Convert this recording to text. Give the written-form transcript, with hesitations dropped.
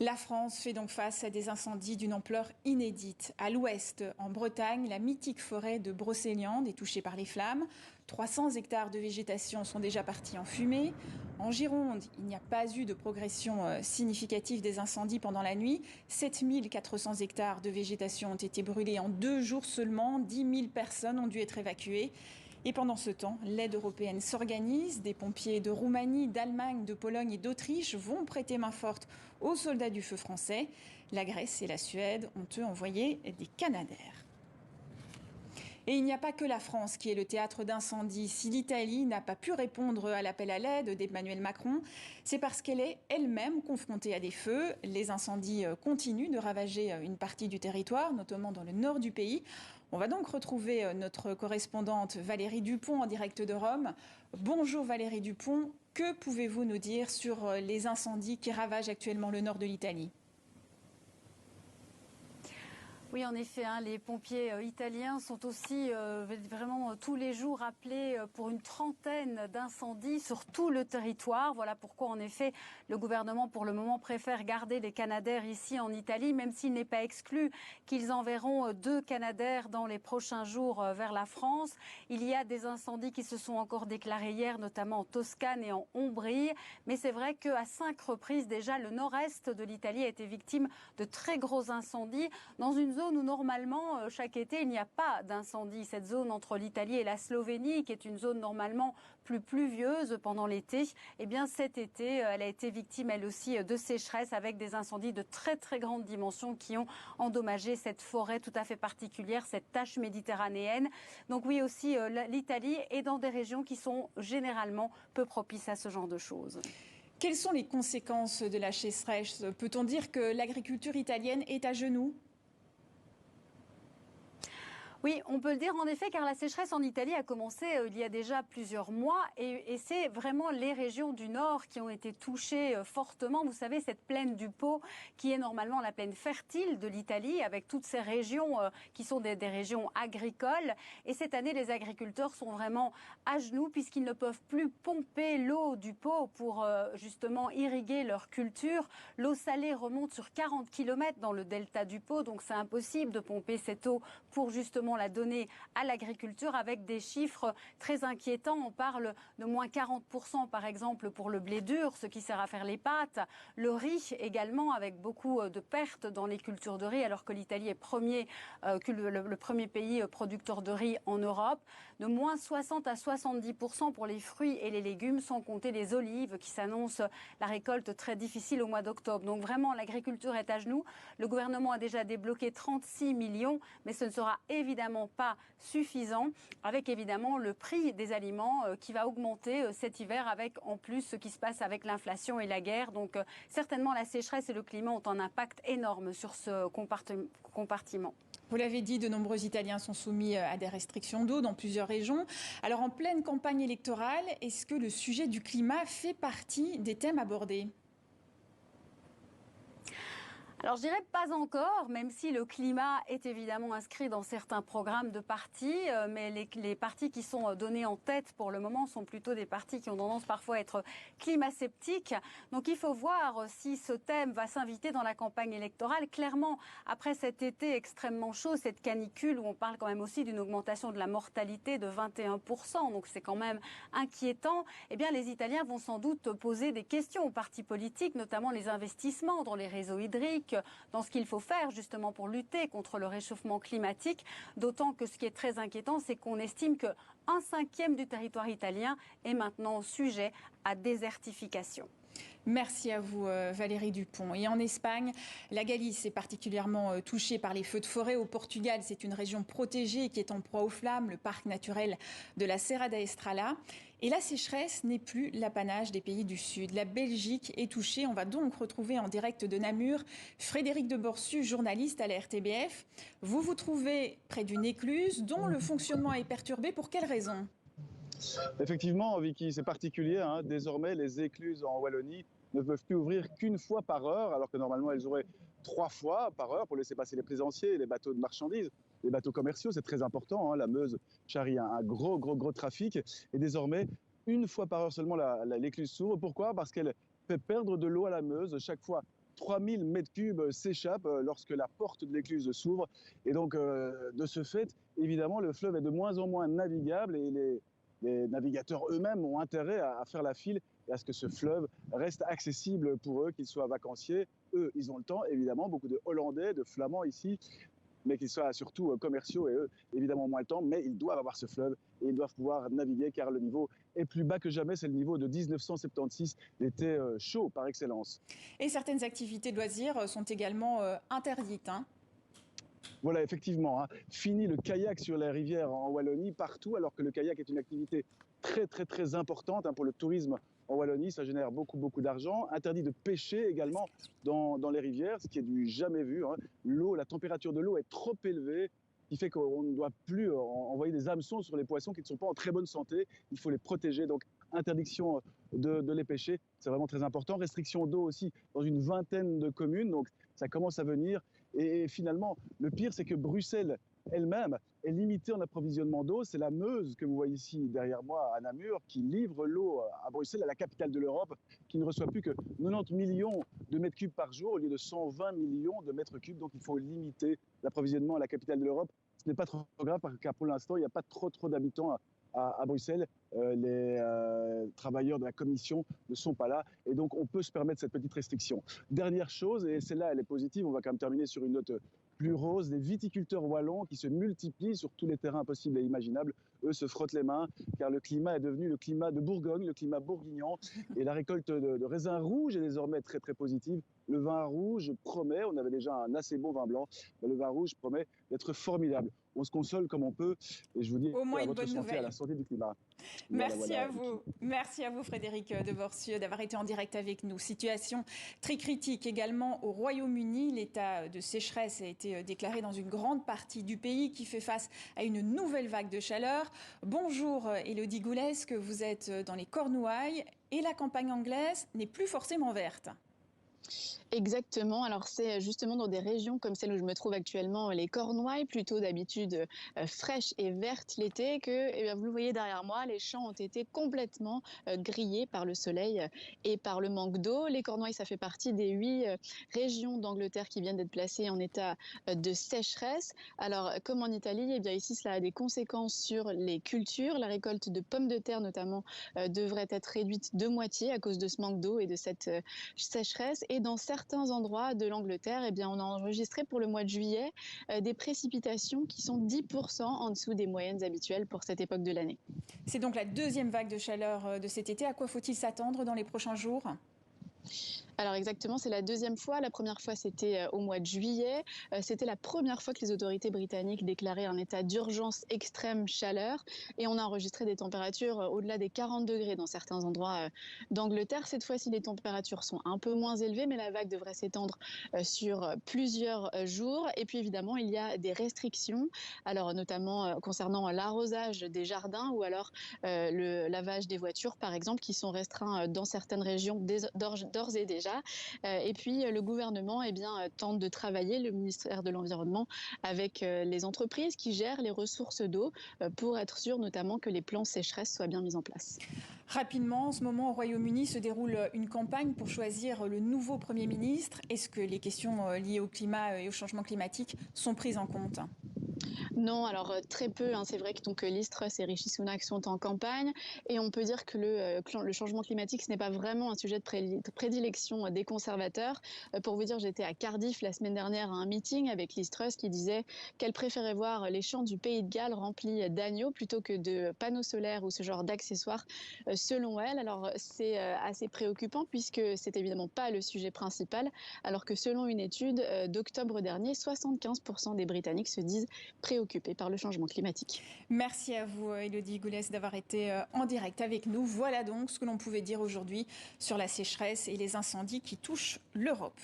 La France fait donc face à des incendies d'une ampleur inédite. À l'ouest, en Bretagne, la mythique forêt de Brocéliande est touchée par les flammes. 300 hectares de végétation sont déjà partis en fumée. En Gironde, il n'y a pas eu de progression significative des incendies pendant la nuit. 7400 hectares de végétation ont été brûlés en 2 jours seulement. 10 000 personnes ont dû être évacuées. Et pendant ce temps, l'aide européenne s'organise. Des pompiers de Roumanie, d'Allemagne, de Pologne et d'Autriche vont prêter main forte aux soldats du feu français. La Grèce et la Suède ont eux envoyé des Canadair. Et il n'y a pas que la France qui est le théâtre d'incendies. Si l'Italie n'a pas pu répondre à l'appel à l'aide d'Emmanuel Macron, c'est parce qu'elle est elle-même confrontée à des feux. Les incendies continuent de ravager une partie du territoire, notamment dans le nord du pays. On va donc retrouver notre correspondante Valérie Dupont en direct de Rome. Bonjour Valérie Dupont, que pouvez-vous nous dire sur les incendies qui ravagent actuellement le nord de l'Italie ? Oui, en effet, les pompiers italiens sont aussi vraiment tous les jours appelés pour une trentaine d'incendies sur tout le territoire. Voilà pourquoi, en effet, le gouvernement, pour le moment, préfère garder les Canadair ici en Italie, même s'il n'est pas exclu qu'ils enverront 2 Canadair dans les prochains jours vers la France. Il y a des incendies qui se sont encore déclarés hier, notamment en Toscane et en Ombrie. Mais c'est vrai qu'à 5 reprises déjà, le nord-est de l'Italie a été victime de très gros incendies dans une zone où normalement chaque été il n'y a pas d'incendie. Cette zone entre l'Italie et la Slovénie, qui est une zone normalement plus pluvieuse pendant l'été, eh bien cet été elle a été victime elle aussi de sécheresse avec des incendies de très très grande dimension qui ont endommagé cette forêt tout à fait particulière, cette tache méditerranéenne. Donc oui, aussi l'Italie est dans des régions qui sont généralement peu propices à ce genre de choses. Quelles sont les conséquences de la sécheresse ? Peut-on dire que l'agriculture italienne est à genoux ? Oui, on peut le dire en effet, car la sécheresse en Italie a commencé il y a déjà plusieurs mois et c'est vraiment les régions du nord qui ont été touchées fortement. Vous savez, cette plaine du Pô qui est normalement la plaine fertile de l'Italie avec toutes ces régions qui sont des régions agricoles. Et cette année, les agriculteurs sont vraiment à genoux puisqu'ils ne peuvent plus pomper l'eau du Pô pour justement irriguer leur culture. L'eau salée remonte sur 40 km dans le delta du Pô, donc c'est impossible de pomper cette eau pour justement la donner à l'agriculture avec des chiffres très inquiétants. On parle de moins 40% par exemple pour le blé dur, ce qui sert à faire les pâtes. Le riz également, avec beaucoup de pertes dans les cultures de riz, alors que l'Italie est le premier pays producteur de riz en Europe. De moins 60 à 70% pour les fruits et les légumes, sans compter les olives qui s'annoncent la récolte très difficile au mois d'octobre. Donc vraiment, l'agriculture est à genoux. Le gouvernement a déjà débloqué 36 millions, mais ce ne sera évidemment pas suffisant, avec évidemment le prix des aliments qui va augmenter cet hiver, avec en plus ce qui se passe avec l'inflation et la guerre. Donc certainement la sécheresse et le climat ont un impact énorme sur ce compartiment. Vous l'avez dit, de nombreux Italiens sont soumis à des restrictions d'eau dans plusieurs régions. Alors en pleine campagne électorale, est-ce que le sujet du climat fait partie des thèmes abordés ? Alors je dirais pas encore, même si le climat est évidemment inscrit dans certains programmes de partis, mais les partis qui sont donnés en tête pour le moment sont plutôt des partis qui ont tendance parfois à être climat-sceptiques. Donc il faut voir si ce thème va s'inviter dans la campagne électorale. Clairement, après cet été extrêmement chaud, cette canicule où on parle quand même aussi d'une augmentation de la mortalité de 21%, donc c'est quand même inquiétant, eh bien les Italiens vont sans doute poser des questions aux partis politiques, notamment les investissements dans les réseaux hydriques, dans ce qu'il faut faire justement pour lutter contre le réchauffement climatique, d'autant que ce qui est très inquiétant, c'est qu'on estime que 1/5 du territoire italien est maintenant sujet à désertification. Merci à vous Valérie Dupont. Et en Espagne, la Galice est particulièrement touchée par les feux de forêt. Au Portugal, c'est une région protégée qui est en proie aux flammes, le parc naturel de la Serra da Estrela. Et la sécheresse n'est plus l'apanage des pays du Sud. La Belgique est touchée. On va donc retrouver en direct de Namur Frédéric de Borsu, journaliste à la RTBF. Vous vous trouvez près d'une écluse dont le fonctionnement est perturbé. Pour quelles raisons ? Effectivement, Vicky, c'est particulier. Désormais, les écluses en Wallonie ne peuvent plus ouvrir qu'une fois par heure, alors que normalement, elles ouvraient 3 fois par heure pour laisser passer les plaisanciers, les bateaux de marchandises, les bateaux commerciaux. C'est très important. La Meuse charrie un gros trafic. Et désormais, une fois par heure seulement, l'écluse s'ouvre. Pourquoi ? Parce qu'elle fait perdre de l'eau à la Meuse chaque fois 3000 mètres cubes s'échappent lorsque la porte de l'écluse s'ouvre. Et donc, de ce fait, évidemment, le fleuve est de moins en moins navigable et les navigateurs eux-mêmes ont intérêt à faire la file et à ce que ce fleuve reste accessible pour eux, qu'ils soient vacanciers. Eux, ils ont le temps, évidemment, beaucoup de Hollandais, de Flamands ici, mais qu'ils soient surtout commerciaux et eux, évidemment, moins le temps, mais ils doivent avoir ce fleuve et ils doivent pouvoir naviguer car le niveau est plus bas que jamais. C'est le niveau de 1976, l'été chaud par excellence. Et certaines activités de loisirs sont également interdites, hein. Voilà, effectivement, hein. Fini le kayak sur les rivières en Wallonie, partout, alors que le kayak est une activité très importante pour le tourisme en Wallonie. Ça génère beaucoup d'argent. Interdit de pêcher également dans les rivières, ce qui est du jamais vu, hein. La température de l'eau est trop élevée, qui fait qu'on ne doit plus envoyer des hameçons sur les poissons qui ne sont pas en très bonne santé. Il faut les protéger, donc interdiction de les pêcher, c'est vraiment très important. Restriction d'eau aussi dans une vingtaine de communes, donc ça commence à venir. Et finalement, le pire, c'est que Bruxelles elle-même est limitée en approvisionnement d'eau. C'est la Meuse que vous voyez ici derrière moi à Namur qui livre l'eau à Bruxelles, à la capitale de l'Europe, qui ne reçoit plus que 90 millions de mètres cubes par jour au lieu de 120 millions de mètres cubes. Donc il faut limiter l'approvisionnement à la capitale de l'Europe. Ce n'est pas trop grave car pour l'instant, il n'y a pas trop d'habitants à Bruxelles. Les travailleurs de la commission ne sont pas là et donc on peut se permettre cette petite restriction. Dernière chose, et celle-là elle est positive, on va quand même terminer sur une note plus rose, les viticulteurs wallons qui se multiplient sur tous les terrains possibles et imaginables, eux se frottent les mains car le climat est devenu le climat de Bourgogne, le climat bourguignon et la récolte de raisins rouges est désormais très positive. Le vin rouge promet, on avait déjà un assez bon vin blanc, mais le vin rouge promet d'être formidable. On se console comme on peut et je vous dis au moins à une votre bonne santé, nouvelle. à la santé du climat. Merci à vous. Merci à vous Frédéric Devorcieux d'avoir été en direct avec nous. Situation très critique également au Royaume-Uni. L'état de sécheresse a été déclaré dans une grande partie du pays qui fait face à une nouvelle vague de chaleur. Bonjour Élodie Goulesque, vous êtes dans les Cornouailles et la campagne anglaise n'est plus forcément verte. Exactement, alors c'est justement dans des régions comme celle où je me trouve actuellement, les Cornouailles, plutôt d'habitude fraîches et vertes l'été, que vous le voyez derrière moi, les champs ont été complètement grillés par le soleil et par le manque d'eau. Les Cornouailles, ça fait partie des 8 régions d'Angleterre qui viennent d'être placées en état de sécheresse. Alors comme en Italie, eh bien ici cela a des conséquences sur les cultures. La récolte de pommes de terre notamment devrait être réduite de moitié à cause de ce manque d'eau et de cette sécheresse. Et dans certains endroits de l'Angleterre, eh bien, on a enregistré pour le mois de juillet des précipitations qui sont 10% en dessous des moyennes habituelles pour cette époque de l'année. C'est donc la deuxième vague de chaleur de cet été. À quoi faut-il s'attendre dans les prochains jours ? Alors exactement, c'est la deuxième fois. La première fois, c'était au mois de juillet. C'était la première fois que les autorités britanniques déclaraient un état d'urgence extrême chaleur. Et on a enregistré des températures au-delà des 40 degrés dans certains endroits d'Angleterre. Cette fois-ci, les températures sont un peu moins élevées, mais la vague devrait s'étendre sur plusieurs jours. Et puis évidemment, il y a des restrictions, alors notamment concernant l'arrosage des jardins ou alors le lavage des voitures, par exemple, qui sont restreints dans certaines régions d'ores et déjà. Et puis le gouvernement tente de travailler, le ministère de l'Environnement, avec les entreprises qui gèrent les ressources d'eau pour être sûr notamment que les plans sécheresse soient bien mis en place. Rapidement, en ce moment au Royaume-Uni se déroule une campagne pour choisir le nouveau Premier ministre. Est-ce que les questions liées au climat et au changement climatique sont prises en compte ? Non, alors très peu. C'est vrai que donc Liz Truss et Rishi Sunak sont en campagne et on peut dire que le changement climatique, ce n'est pas vraiment un sujet de prédilection des conservateurs. Pour vous dire, j'étais à Cardiff la semaine dernière à un meeting avec Liz Truss qui disait qu'elle préférait voir les champs du Pays de Galles remplis d'agneaux plutôt que de panneaux solaires ou ce genre d'accessoires, selon elle. Alors c'est assez préoccupant puisque c'est évidemment pas le sujet principal, alors que selon une étude d'octobre dernier, 75% des Britanniques se disent préoccupés par le changement climatique. Merci à vous, Élodie Goulesque, d'avoir été en direct avec nous. Voilà donc ce que l'on pouvait dire aujourd'hui sur la sécheresse et les incendies qui touchent l'Europe.